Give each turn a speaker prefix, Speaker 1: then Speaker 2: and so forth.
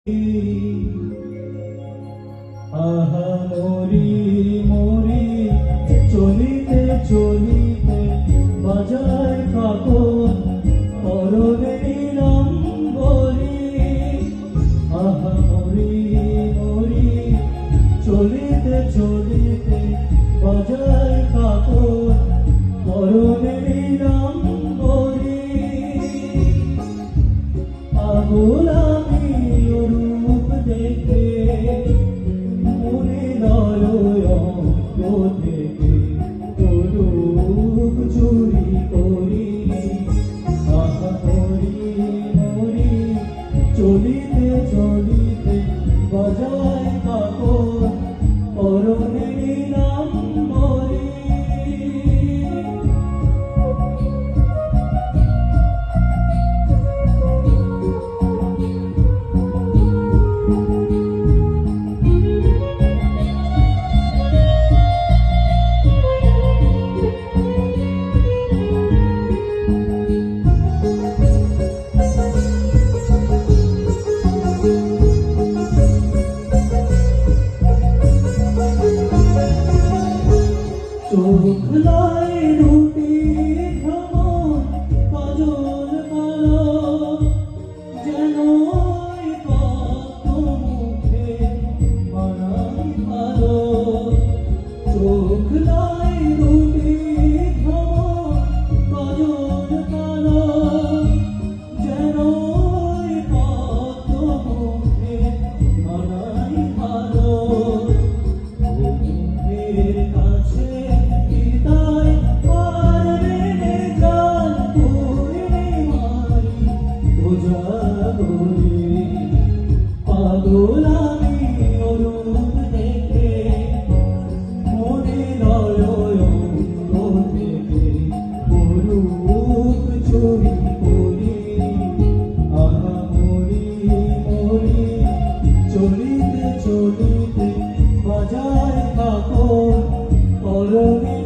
Speaker 1: আহা মরি মরি চলিতে চলিতে বাজার কাপড় পরনে নম্বরি। আহা মরি মরি চলিতে চলিতে বাজার কাপড় পরনে নম্বরি। পাগল আমি রূপ দেখে মনে নয়ন থেকে রূপ চুরি করি। আহা মরি মরি চলিতে চলিতে বাজায় কাপড় পরনে নম্বরি। চোখ লাই রুটি ভ্রমণ কাজল কালো যেন কত মুখে মানাই ভালো। চোখ লাই রুটি ভ্রমণ কাজল কালো যেন কত মুখে মানাই ভালো। পাগল আমি রূপ দেখে মনে নয়ন থেকে রূপ চুরি করি। আহা মরি মরি চলিতে চলিতে বাজায় কাপড় পরনে